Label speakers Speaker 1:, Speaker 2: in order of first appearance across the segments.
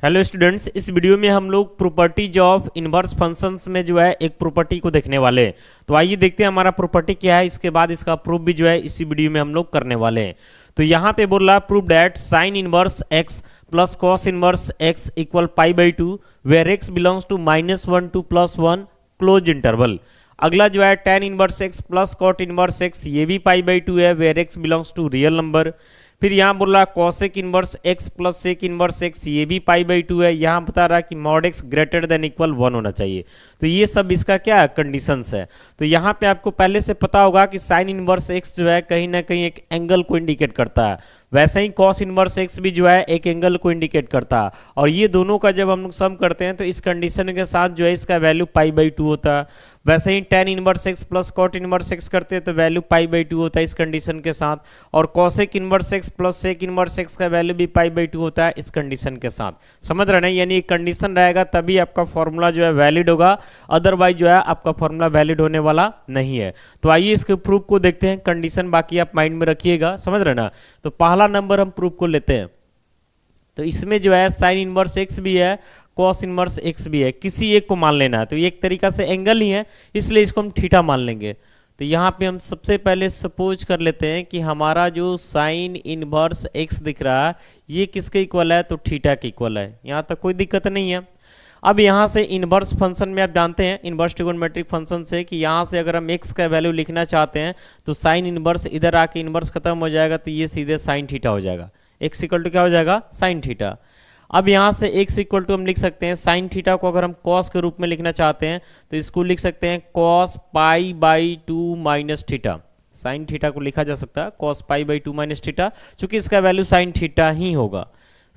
Speaker 1: Hello students, इस video में हम लोग प्रॉपर्टीज ऑफ इनवर्स फंक्शंस में जो है एक प्रॉपर्टी को देखने वाले हैं। तो आइए देखते हैं हमारा प्रॉपर्टी क्या है, इसके बाद इसका प्रूफ भी जो है इसी वीडियो में हम लोग करने वाले हैं। तो यहाँ पे बोल रहा है proof that sine inverse x plus cos inverse x equal pi by two where x belongs to -1 to +1 close interval. अगला जो है tan inverse x plus cot inverse x, ये भी पाई बाई टू है where x belongs to real number. फिर यहाँ बोल रहा है cosec inverse x plus sec inverse x, ये भी पाई बाई टू है। यहाँ बता रहा है कि mod x greater than equal 1 होना चाहिए। तो ये सब इसका क्या है, कंडीशंस है। तो यहाँ पे आपको पहले से पता होगा कि साइन इनवर्स एक्स जो है कहीं ना कहीं एक एंगल को इंडिकेट करता है, वैसे ही कॉस इनवर्स एक्स भी जो है एक एंगल को इंडिकेट करता है। और ये दोनों का जब हम लोग सम करते हैं तो इस कंडीशन के साथ जो है इसका वैल्यू पाई बाई टू होता है। वैसे ही tan inverse x plus cot inverse X करते हैं तो वैल्यू पाई बाई टू होता है इस कंडीशन के साथ। और cosec inverse x plus sec inverse x का वैल्यू भी पाई बाई टू होता है इस कंडीशन के साथ। समझ रहे हैं, यानी एक कंडीशन रहेगा तभी आपका फॉर्मूला जो है वैलिड होगा, अदरवाइज जो है आपका फॉर्मूला वैलिड होने वाला नहीं है। तो आइए इसके प्रूफ को देखते हैं। कंडीशन बाकी आप माइंड में रखिएगा, समझ रहे ना। तो पहला नंबर हम प्रूफ को लेते हैं। तो इसमें जो है साइन इनवर्स एक्स भी है, कॉस इनवर्स एक्स भी है, किसी एक को मान लेना है। तो ये एक तरीका से एंगल ही है, इसलिए इसको हम थीटा मान लेंगे। तो यहाँ पे हम सबसे पहले सपोज कर लेते हैं कि हमारा जो साइन इनवर्स एक्स दिख रहा है ये किसके इक्वल है, तो थीटा के इक्वल है। यहाँ तक कोई दिक्कत नहीं है। अब यहाँ से इनवर्स फंक्शन में आप जानते हैं इनवर्स ट्रिगोनोमेट्रिक फंक्शन से कि यहाँ से अगर हम x का वैल्यू लिखना चाहते हैं तो साइन इनवर्स इधर आके इनवर्स खत्म हो जाएगा, तो ये सीधे साइन थीटा हो जाएगा। x इक्वल टू क्या हो जाएगा, साइन थीटा। अब यहाँ से x इक्वल टू हम लिख सकते हैं साइन थीटा को अगर हम कॉस के रूप में लिखना चाहते हैं तो इसको लिख सकते हैं cos pi by two minus theta. Sine theta को लिखा जा सकता है cos pi by two minus theta, चूंकि इसका वैल्यू साइन थीटा ही होगा।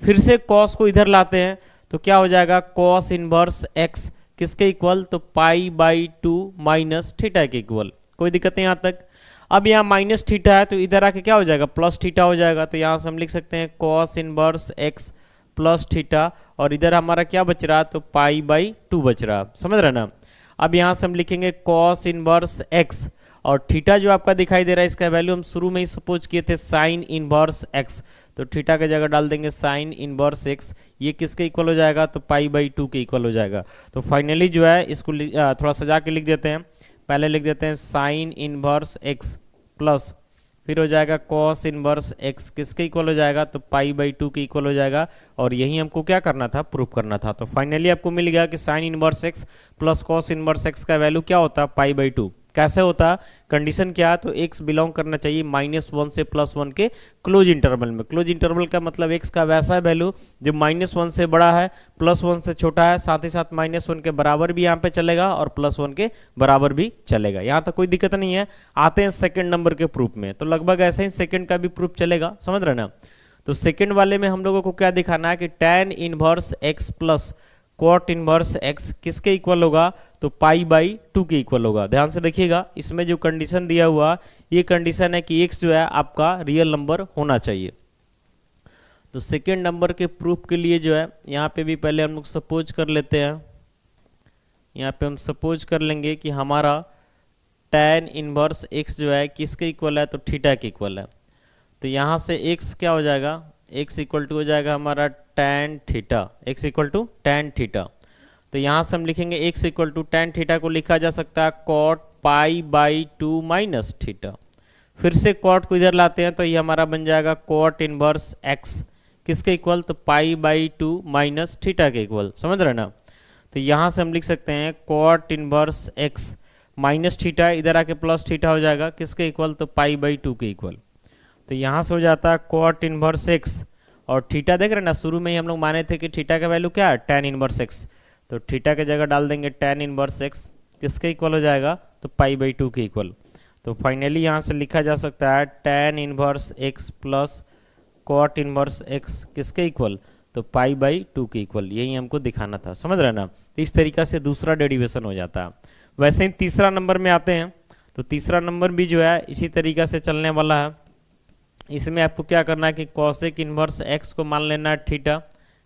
Speaker 1: फिर से कॉस को इधर लाते हैं तो क्या हो जाएगा, कॉस इनवर्स एक्स किसके इक्वल, तो pi by two minus theta के इक्वल। कोई दिक्कत नहीं यहाँ तक। अब यहाँ माइनस थीटा है तो इधर आके क्या हो जाएगा, प्लस थीटा हो जाएगा। तो यहाँ से हम लिख सकते हैं cos inverse x plus theta, और इधर हमारा क्या बच रहा, तो पाई बाई टू बच रहा। समझ रहे ना। अब यहाँ से हम लिखेंगे कॉस इनवर्स एक्स, और थीटा जो आपका दिखाई दे रहा है इसका वैल्यू हम शुरू में ही सपोज किए थे साइन इनवर्स एक्स, तो थीटा की जगह डाल देंगे साइन इनवर्स एक्स। ये किसके इक्वल हो जाएगा, तो पाई बाई टू के इक्वल हो जाएगा। तो फाइनली जो है इसको थोड़ा सजा के लिख देते हैं। पहले लिख देते हैं साइन इनवर्स एक्स प्लस फिर हो जाएगा कॉस इनवर्स एक्स किसके इक्वल हो जाएगा, तो पाई बाई टू के इक्वल हो जाएगा। और यही हमको क्या करना था, प्रूफ करना था। तो फाइनली आपको मिल गया कि sign inverse x plus cos inverse x का वैल्यू क्या होता है, पाई बाई टू। कैसे होता, कंडीशन क्या है, तो x बिलोंग करना चाहिए -1 से +1 के क्लोज इंटरवल में। क्लोज इंटरवल का मतलब x का वैसा वैल्यू जो -1 से बड़ा है, +1 से छोटा है, साथ ही साथ -1 के बराबर भी यहाँ पे चलेगा और +1 के बराबर भी चलेगा। यहाँ तक कोई दिक्कत नहीं है। आते हैं सेकंड नंबर के प्रूफ में। तो लगभग ऐसे ही सेकंड का भी प्रूफ चलेगा, समझ रहे ना। तो सेकंड वाले में हम लोगों को क्या दिखाना है कि tan inverse x plus cot inverse x किसके इक्वल होगा, तो पाई बाई टू के इक्वल होगा। ध्यान से देखिएगा, इसमें जो कंडीशन दिया हुआ ये कंडीशन है कि x जो है आपका रियल नंबर होना चाहिए। तो सेकेंड नंबर के प्रूफ के लिए जो है यहाँ पे भी पहले हम लोग सपोज कर लेते हैं। यहाँ पे हम सपोज कर लेंगे कि हमारा tan इनवर्स x जो है किसके इक्वल है, तो थीटा के इक्वल है। तो यहाँ से x क्या हो जाएगा, x इक्वल टू हो जाएगा हमारा tan theta, x equal to tan theta. तो यहाँ से हम लिखेंगे x equal to tan theta को लिखा जा सकता है cot pi by two minus theta. फिर से कॉट को इधर लाते हैं तो ये हमारा बन जाएगा कॉट इनवर्स x किसके इक्वल, तो pi by two minus theta के इक्वल। समझ रहे ना। तो यहाँ से हम लिख सकते हैं cot inverse x minus theta, इधर आके प्लस थीटा हो जाएगा किसके इक्वल, तो पाई बाई टू के इक्वल। तो यहाँ से हो जाता है कॉट इनवर्स एक्स, और थीटा देख रहे हैं ना, शुरू में ही हम लोग माने थे कि थीटा का वैल्यू क्या है, tan इनवर्स एक्स। तो थीटा की जगह डाल देंगे tan इनवर्स एक्स किसके इक्वल हो जाएगा, तो पाई बाई टू के इक्वल। तो फाइनली यहाँ से लिखा जा सकता है tan inverse x plus cot inverse x किसके इक्वल, तो पाई बाई टू के इक्वल। यही हमको दिखाना था, समझ रहे ना। तो इस तरीका से दूसरा डेरिवेशन हो जाता है। वैसे ही तीसरा नंबर में आते हैं। तो तीसरा नंबर भी जो है इसी तरीका से चलने वाला है। इसमें आपको क्या करना है कि कॉसेक इनवर्स एक्स को मान लेना है थीटा।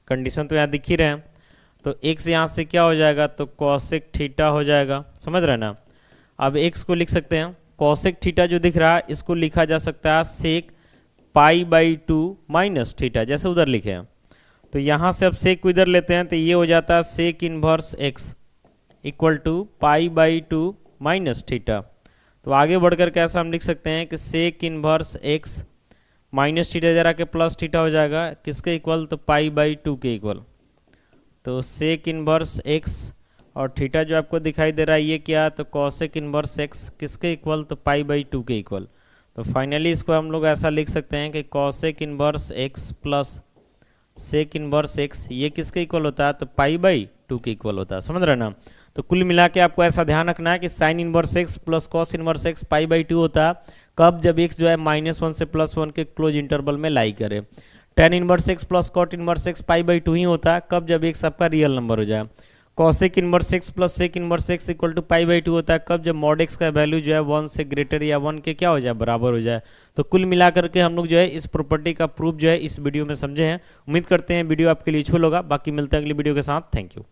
Speaker 1: कंडीशन तो यहाँ दिख ही रहे हैं। तो एक्स यहाँ से क्या हो जाएगा, तो कॉसेक थीटा हो जाएगा। समझ रहे ना। अब एक्स को लिख सकते हैं कॉसेक थीटा जो दिख रहा है इसको लिखा जा सकता है sec pi by two minus theta, जैसे उधर लिखे हैं। तो यहाँ से अब सेक को इधर लेते हैं तो ये हो जाता है sec inverse x equal to pi by two minus theta. तो आगे बढ़कर कैसा हम लिख सकते हैं कि sec inverse x minus theta जरा के प्लस थीटा हो जाएगा किसके इक्वल, तो पाई बाई टू के इक्वल। तो सेक इनवर्स एक्स और थीटा जो आपको दिखाई दे रहा है ये क्या, तो कॉसेक इनवर्स एक्स किसके इक्वल, तो पाई बाई टू के इक्वल। तो फाइनली इसको हम लोग ऐसा लिख सकते हैं कि cosec inverse x plus sec inverse x ये किसके इक्वल होता है, तो पाई बाई टू के इक्वल होता है। समझ रहे ना। तो कुल मिला के आपको ऐसा ध्यान रखना है कि sign inverse x plus cos inverse X pi by two होता है कब, जब एक्स जो है -1 से +1 के क्लोज इंटरवल में लाई करे। Tan inverse x plus cot inverse X pi by two ही होता है कब, जब एक्स आपका रियल नंबर हो जाए। Cosec inverse x plus sec inverse x equal to pi by two होता है कब, जब मॉड एक्स का वैल्यू जो है 1 से ग्रेटर या 1 के क्या हो जाए, बराबर हो जाए। तो कुल मिलाकर के हम लोग जो है इस प्रॉपर्टी का प्रूफ जो है इस वीडियो में समझे हैं। उम्मीद करते हैं वीडियो आपके लिए यूजफुल होगा। बाकी मिलते हैं अगली वीडियो के साथ। Thank you.